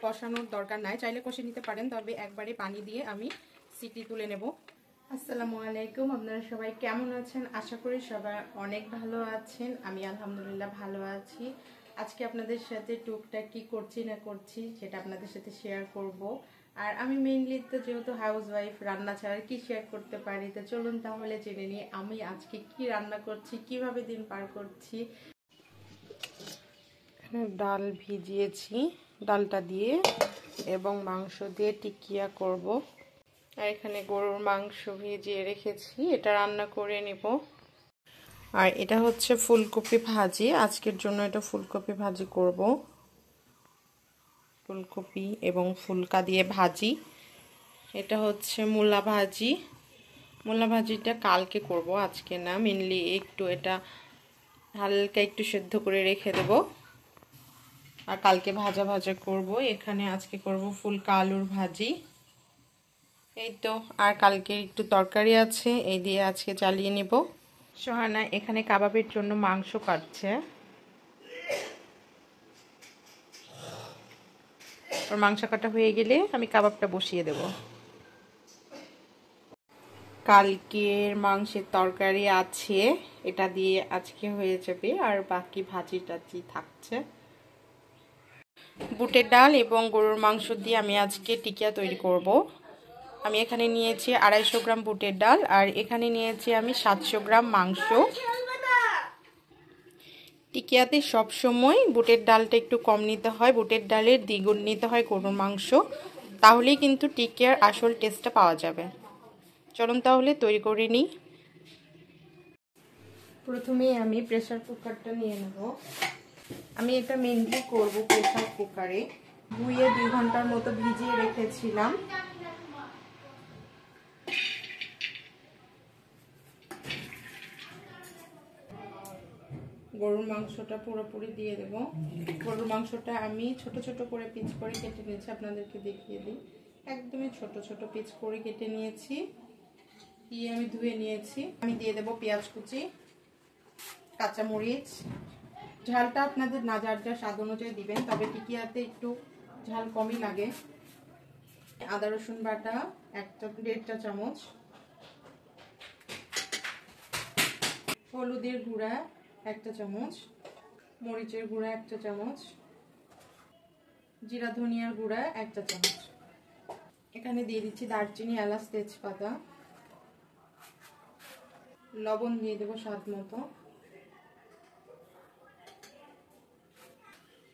কষানোর দরকার নাই, চাইলে কষে নিতে পারেন, তবে একবারে পানি দিয়ে আমি সিটি তুলে নেব। আসসালামু আলাইকুম, আপনারা সবাই কেমন আছেন? আশা করি সবাই অনেক ভালো আছেন। আমি আলহামদুলিল্লাহ ভালো আছি। আজকে আপনাদের সাথে টুকটাক কি করছি না করছি সেটা আপনাদের সাথে শেয়ার করব। আর আমি মেইনলি তো যেহেতু হাউস ওয়াইফ, রান্না ছাড়া কি শেয়ার করতে পারি, তো চলুন তাহলে জেনে নিই আমি আজকে কি রান্না করছি, কিভাবে দিন পার করছি। ডাল ভিজিয়েছি, ডালটা দিয়ে এবং মাংস দিয়ে টিকিয়া করব। আর এখানে গরুর মাংস ভিজিয়ে রেখেছি, এটা রান্না করে নেব। আর এটা হচ্ছে ফুলকপি ভাজি, আজকের জন্য এটা ফুলকপি ভাজি করব। ফুলকপি এবং ফুলকা দিয়ে ভাজি। এটা হচ্ছে মূলা ভাজি, মূলা ভাজিটা কালকে করব, আজকে না। মেনলি একটু এটা হালকা একটু সেদ্ধ করে রেখে দেব, আর কালকে ভাজা ভাজা করব। এখানে আজকে করব ফুলকা আলুর ভাজি, এই তো। আর কালকে একটু তরকারি আছে, এই দিয়ে আজকে চালিয়ে নেব। সোহানা এখানে কাবাবের জন্য মাংস কাটছে, ওর মাংস কাটা হয়ে গেলে আমি কাবাবটা বসিয়ে দেব। কালকের মাংসের তরকারি আছে, এটা দিয়ে আজকে হয়ে যাবে, আর বাকি ভাজি টাজি থাকছে। বুটের ডাল এবং গরুর মাংস দিয়ে আমি আজকে টিকিয়া তৈরি করব। আমি এখানে নিয়েছি 250 গ্রাম বুটের ডাল, আর এখানে নিয়েছি আমি 700 গ্রাম মাংস। টিকিয়াতে সবসময় বুটের ডালটা একটু কম নিতে হয়, বুটের ডালের দ্বিগুণ নিতে হয় গরুর মাংস, তাহলেই কিন্তু টিকিয়ার আসল টেস্টটা পাওয়া যাবে। চলুন তাহলে তৈরি করে নিই। প্রথমে আমি প্রেসার কুকারটা নিয়ে নেব। আমি এটা মেনলি করব প্রেসার কুকারে। ধুয়ে 2 ঘন্টার মতো ভিজিয়ে রেখেছিলাম। গরুর মাংসটা পুরোপুরি দিয়ে দেব। গরুর মাংসটা আমি ছোট ছোট করে পিস করে কেটে নিয়েছি, আপনাদেরকে দেখিয়ে দিই। একদমই ছোট ছোট পিস করে কেটে নিয়েছি, দিয়ে আমি ধুয়ে নিয়েছি। আমি দিয়ে দেব পেঁয়াজ কুচি, কাঁচামরিচ। ঝালটা আপনাদের না যার যা স্বাদ অনুযায়ী দিবেন, তবে টিকিয়াতে একটু ঝাল কমই লাগে। আদা রসুন বাটা 1.5 চামচ, হলুদের গুঁড়া 1 চামচ, মরিচের গুঁড়া 1 চামচ, জিরা ধনিয়ার গুঁড়া 1 চামচ। এখানে দিয়ে দিচ্ছি দারচিনি, এলাচ, তেজপাতা। লবণ দিয়ে দেবো স্বাদ মতো।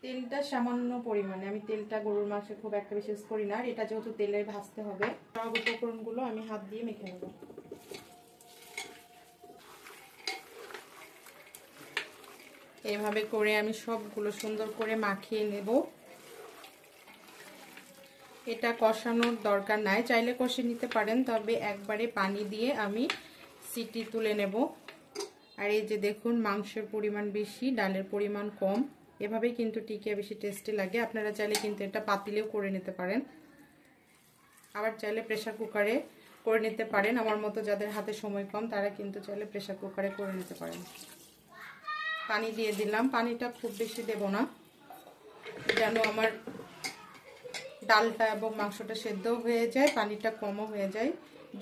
তেলটা সামান্য পরিমাণে, আমি তেলটা গরুর মাংসে খুব একটা বিশেষ করি না, আর এটা যেহেতু তেলে ভাজতে হবে। সব উপকরণগুলো আমি হাত দিয়ে মেখে নেব। এইভাবে করে আমি সবগুলো সুন্দর করে মাখিয়ে নেব। এটা কষানোর দরকার নাই, চাইলে কষে নিতে পারেন, তবে একবারে পানি দিয়ে আমি সিটি তুলে নেব। আর এই যে দেখুন, মাংসের পরিমাণ বেশি, ডালের পরিমাণ কম, এভাবেই কিন্তু টিকিয়া বেশি টেস্টি লাগে। আপনারা চাইলে কিন্তু এটা পাতিলেও করে নিতে পারেন, আবার চাইলে প্রেসার কুকারে করে নিতে পারেন। আমার মতো যাদের হাতে সময় কম, তারা কিন্তু চাইলে প্রেসার কুকারে করে নিতে পারেন। পানি দিয়ে দিলাম, পানিটা খুব বেশি দেব না, যেন আমার ডালটা এবং মাংসটা সেদ্ধ হয়ে যায়, পানিটা কমও হয়ে যায়।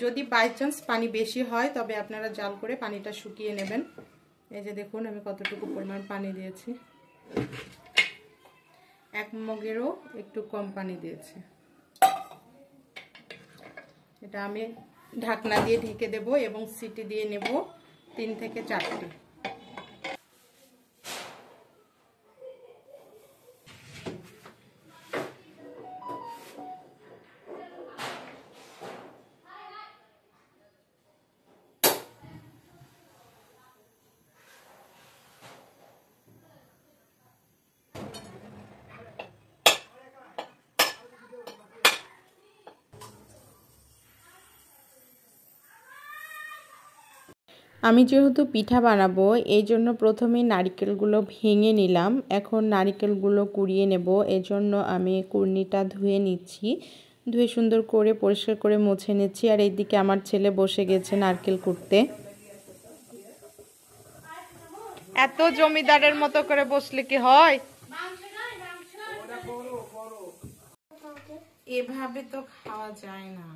যদি বাই চান্স পানি বেশি হয়, তবে আপনারা জাল করে পানিটা শুকিয়ে নেবেন। এই যে দেখুন আমি কতটুকু পরিমাণ পানি দিয়েছি, 1 মগেরও একটু কম পানি দিয়েছি। এটা আমি ঢাকনা দিয়ে ঢেকে দেব এবং সিটি দিয়ে নেব 3 থেকে 4টি। আমি যেহেতু পিঠা বানাবো, এই জন্য প্রথমে নারকেলগুলো ভেঙে নিলাম। এখন নারকেলগুলো কুড়িয়ে নেব, এজন্য আমি কুড়নিটা ধুয়ে নিচ্ছি। ধুয়ে সুন্দর করে পরিষ্কার করে মুছে নিচ্ছি। আর এইদিকে আমার ছেলে বসে গেছে নারকেল কুড়তে। এত জমিদারের মতো করে বসলে কি হয়? এভাবে তো খাওয়া যায় না।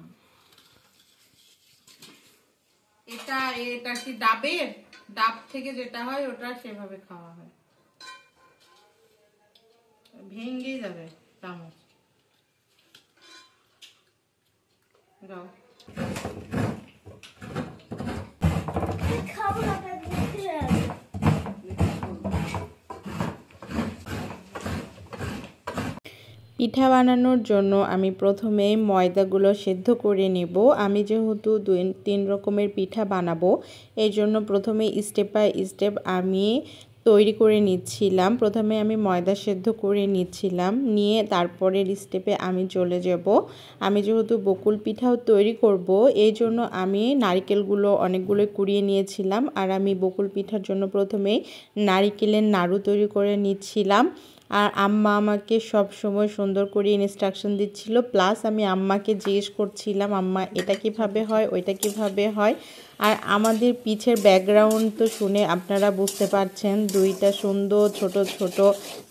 এটা কি ডাবের ডাব থেকে যেটা হয় ওটা সেভাবে খাওয়া হয়, ভেঙে যাবে চামচ। যাও পিঠা বানানোর জন্য আমি প্রথমে ময়দাগুলো সেদ্ধ করে নেব। আমি যেহেতু 2-3 রকমের পিঠা বানাবো, এই জন্য প্রথমে স্টেপ বাই স্টেপ আমি তৈরি করে নিচ্ছিলাম। প্রথমে আমি ময়দা সেদ্ধ করে নিচ্ছিলাম, নিয়ে তারপরের স্টেপে আমি চলে যাব। আমি যেহেতু বকুল পিঠাও তৈরি করব, এই জন্য আমি নারকেলগুলো অনেকগুলো কুড়িয়ে নিয়েছিলাম। আর আমি বকুল পিঠার জন্য প্রথমেই নারকেলের নাড়ু তৈরি করে নিচ্ছিলাম। আর আম্মা আমাকে সব সময় সুন্দর করে ইনস্ট্রাকশন দিচ্ছিল, প্লাস আমি আম্মাকে জিজ্ঞেস করছিলাম, আম্মা এটা কিভাবে হয়, ওইটা কিভাবে হয়। আর আমাদের পিছের ব্যাকগ্রাউন্ড তো শুনে আপনারা বুঝতে পারছেন, দুইটা সুন্দর ছোট ছোট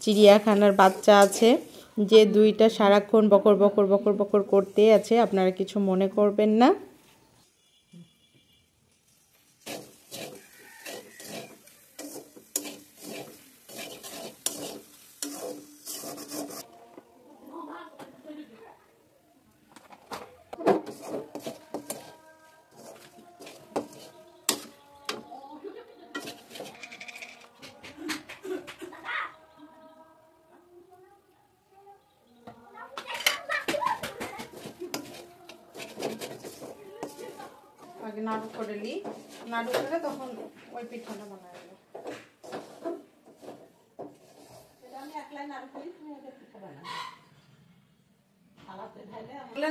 চিড়িয়াখানার বাচ্চা আছে, যে দুইটা সারাক্ষণ বকর বকর বকর বকর করতেই আছে। আপনারা কিছু মনে করবেন না। আগে নাড়ু করে নিই, নাড়ু করে তখন ওই পিঠাটা বানাই দেবো।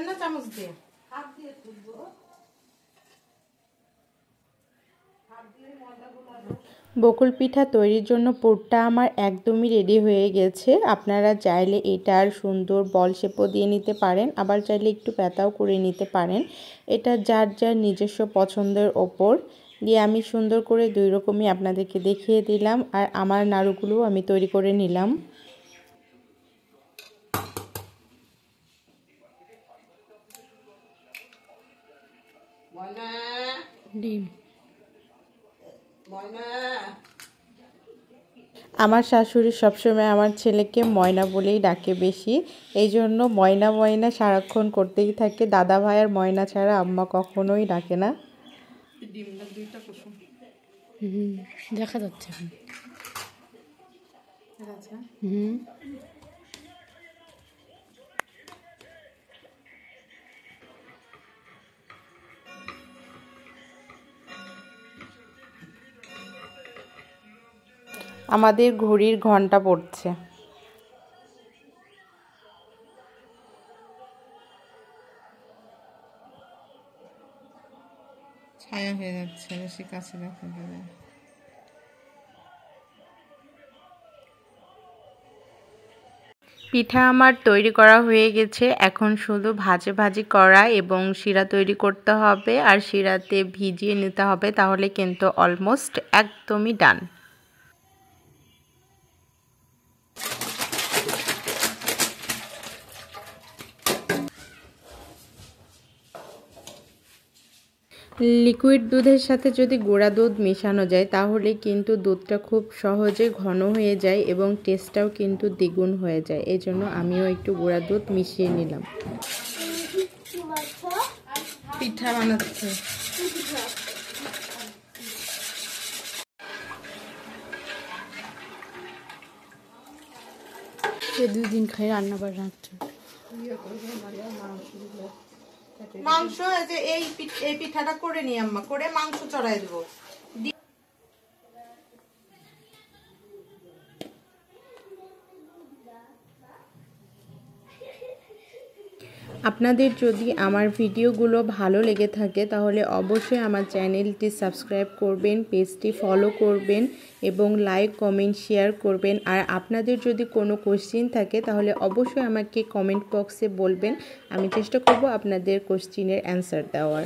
না চামচ দিয়ে হাত দিয়ে তুলবো। বকুল পিঠা তৈরির জন্য পুরটা আমার একদমই রেডি হয়ে গেছে। আপনারা চাইলে এটার সুন্দর বল শেপও দিয়ে নিতে পারেন, আবার চাইলে একটু পাতাও করে নিতে পারেন। এটা যার যার নিজস্ব পছন্দের ওপর দিয়ে আমি সুন্দর করে 2 রকমই আপনাদেরকে দেখিয়ে দিলাম। আর আমার নাড়ুগুলো আমি তৈরি করে নিলাম। ডিম আমার শাশুড়ি সবসময় আমার ছেলেকে ময়না বলেই ডাকে বেশি, এই জন্য ময়না ময়না সারাক্ষণ করতেই থাকে। দাদা ভাই আর ময়না ছাড়া আম্মা কখনোই ডাকে না। দেখা যাচ্ছে। আমাদের ঘড়ির ঘন্টা পড়ছে। ছায়া হয়ে যাচ্ছে, বেশি কাছে দেখা যাবে। পিঠা আমার তৈরি করা হয়ে গেছে, এখন শুধু ভাজি করা এবং শিরা তৈরি করতে হবে আর শিরাতে ভিজিয়ে নিতে হবে, তাহলে কিন্তু অলমোস্ট একদমই ডান। লিকুইড দুধের সাথে যদি গুঁড়া দুধ মেশানো যায় তাহলে কিন্তু দুধটা খুব সহজে ঘন হয়ে যায় এবং টেস্টটাও কিন্তু দ্বিগুণ হয়ে যায়। এই জন্য আমিও একটু গুঁড়া দুধ মিশিয়ে নিলাম। পিঠা বানাচ্ছে। সে 2 দিন খাই রান্না বান্না মাংস এই পিঠাটা করে নি আম্মা, করে মাংস চড়াই দেবো। আপনাদের যদি আমার ভিডিওগুলো ভালো লেগে থাকে তাহলে অবশ্যই আমার চ্যানেলটি সাবস্ক্রাইব করবেন, পেজটি ফলো করবেন এবং লাইক কমেন্ট শেয়ার করবেন। আর আপনাদের যদি কোনো কোশ্চেন থাকে তাহলে অবশ্যই আমাকে কমেন্ট বক্সে বলবেন, আমি চেষ্টা করব আপনাদের কোশ্চেনের অ্যান্সার দেওয়ার।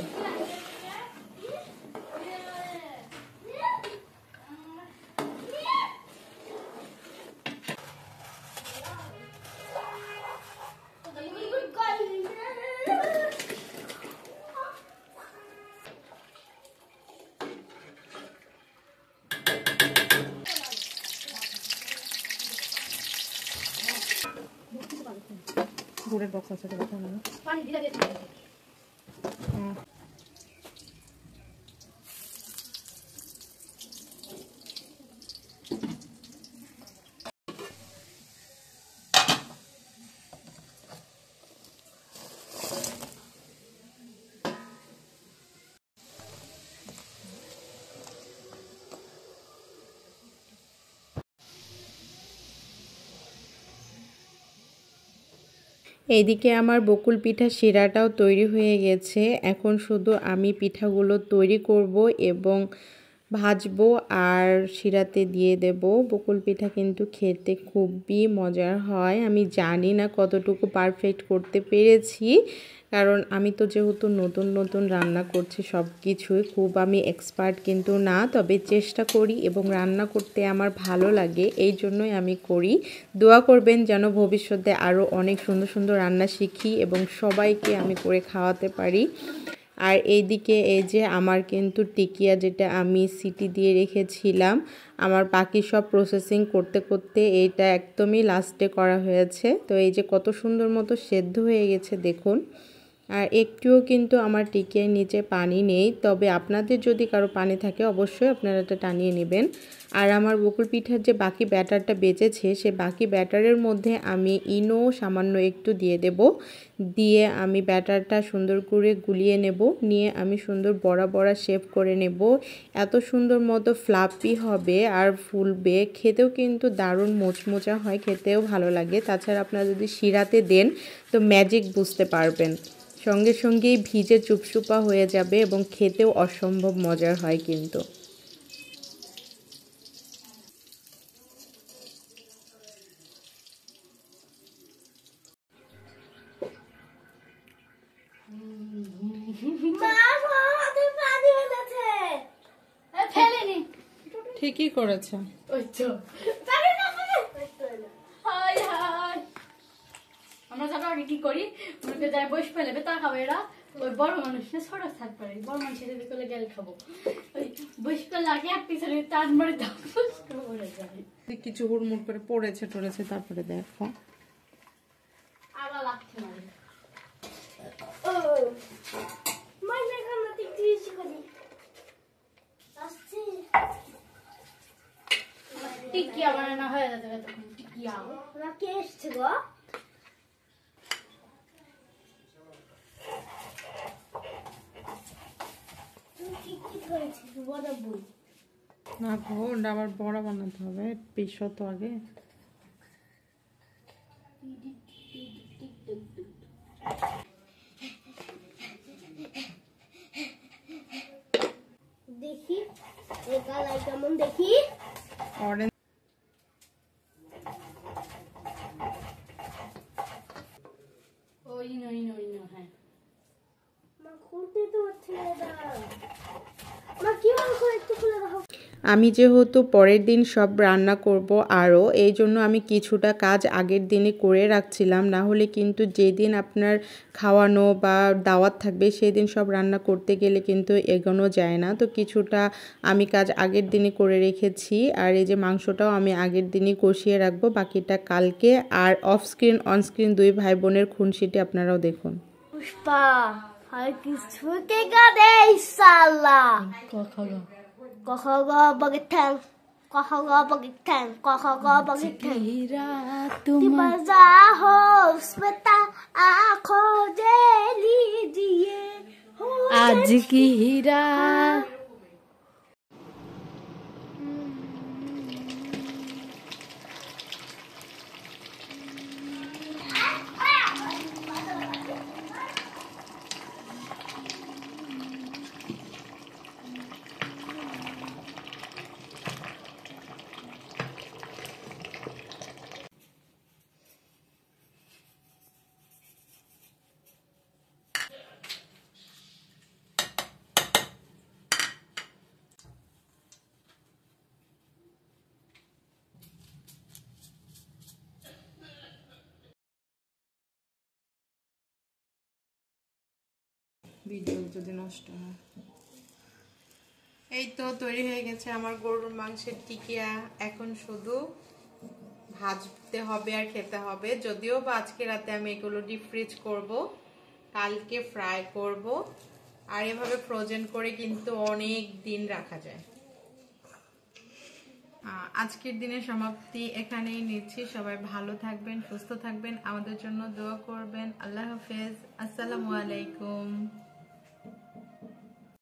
গুড়ের বক্স আছে তো কথা না পানি দিলা দিতে এইদিকে আমার বকুল পিঠা শিরাটাও তৈরি হয়ে গেছে। এখন শুধু আমি পিঠাগুলো তৈরি করব এবং ভাজবো আর শিরাতে দিয়ে দেব। বকুল পিঠা কিন্তু খেতে খুবই মজার হয়। আমি জানি না কতটুকু পারফেক্ট করতে পেরেছি, কারণ আমি তো যেহেতু নতুন নতুন রান্না করছি সব কিছুই, খুব আমি এক্সপার্ট কিন্তু না, তবে চেষ্টা করি এবং রান্না করতে আমার ভালো লাগে, এই জন্যই আমি করি। দোয়া করবেন যেন ভবিষ্যতে আরও অনেক সুন্দর সুন্দর রান্না শিখি এবং সবাইকে আমি করে খাওয়াতে পারি। আর এইদিকে এই যে আমার কিন্তু টিকিয়া যেটা আমি সিটি দিয়ে রেখেছিলাম, আমার বাকি সব প্রসেসিং করতে করতে এইটা একদমই লাস্টে করা হয়েছে। তো এই যে কত সুন্দর মতো সেদ্ধ হয়ে গেছে দেখুন। আর একটুও কিন্তু আমার টিকিয়ার নিচে পানি নেই, তবে আপনাদের যদি কারো পানি থাকে অবশ্যই আপনারা এটা টানিয়ে নেবেন। আর আমার বকুল পিঠার যে বাকি ব্যাটারটা বেঁচেছে সে বাকি ব্যাটারের মধ্যে আমি ইনো সামান্য একটু দিয়ে দেব, দিয়ে আমি ব্যাটারটা সুন্দর করে গুলিয়ে নেব, নিয়ে আমি সুন্দর বড়া বড়া শেপ করে নেব। এত সুন্দর মতো ফ্লাফি হবে আর ফুলবে, খেতেও কিন্তু দারুণ মোচমোচা হয়, খেতেও ভালো লাগে। তাছাড়া আপনারা যদি শিরাতে দেন তো ম্যাজিক বুঝতে পারবেন, সঙ্গে সঙ্গেই ভিজে চুপচুপা হয়ে যাবে এবং খেতেও অসম্ভব মজার হয় কিন্তু। ঠিকই করেছে। আমরা যারা কি করি মনে যারা বসে ফেলে তা খাবো, এরা ওই বড় মানুষ না ছোট থাকতে পারে, বড় মানুষের বিকেলে গেলে খাবো, ওই বসে ফেলে আগে এক পিছনে টান মারে কিছু হুড়মুড় করে পড়েছে টড়েছে, তারপরে দেখো আবার লাগছে না। টিকিয়া বানানো হয়ে যাবে তখন। টিকিয়া ওরা কে এসছে গো? না গো, ওটা আবার বড়া বানাতে হবে, পিস তো আগে। দেখি কালাই কেমন দেখি। অরেঞ্জ ওই নই নই না, হ্যাঁ মা খুলতে তো হচ্ছে না, মা কি করে একটু খুলে দাও। আমি যেহেতু পরের দিন সব রান্না করব আরও, এই জন্য আমি কিছুটা কাজ আগের দিনে করে রাখছিলাম, না হলে কিন্তু যেদিন আপনার খাওয়ানো বা দাওয়াত থাকবে সেই দিন সব রান্না করতে গেলে কিন্তু এগোনো যায় না। তো কিছুটা আমি কাজ আগের দিনে করে রেখেছি, আর এই যে মাংসটাও আমি আগের দিনই কষিয়ে রাখবো, বাকিটা কালকে। আর অফ স্ক্রিন অন স্ক্রিন দুই ভাই বোনের খুনসিটি আপনারাও দেখুন। পুষ্পা আর কিছু কে গাদে ইনশাআল্লাহ কখগো কখগো বগেঠাং কখগো বগেঠাং কখগো বগেঠাং तुम बजा हो स्मिता आँखों जे लीजिए आज की हीरा। ভিডিও যদি নষ্ট হয়। এই তো তৈরি হয়ে গেছে আমার গরুর মাংসের টিকিয়া, এখন শুধু ভাজতে হবে আর খেতে হবে। যদিও বা আজকে রাতে আমি এগুলো ডিপ ফ্রিজ করব, কালকে ফ্রাই করব। আর এভাবে ফ্রোজেন করে কিন্তু অনেক দিন রাখা যায়। আজকের দিনের সমাপ্তি এখানেই নিচ্ছি। সবাই ভালো থাকবেন, সুস্থ থাকবেন, আমাদের জন্য দোয়া করবেন। আল্লাহ হাফেজ, আসসালামু আলাইকুম।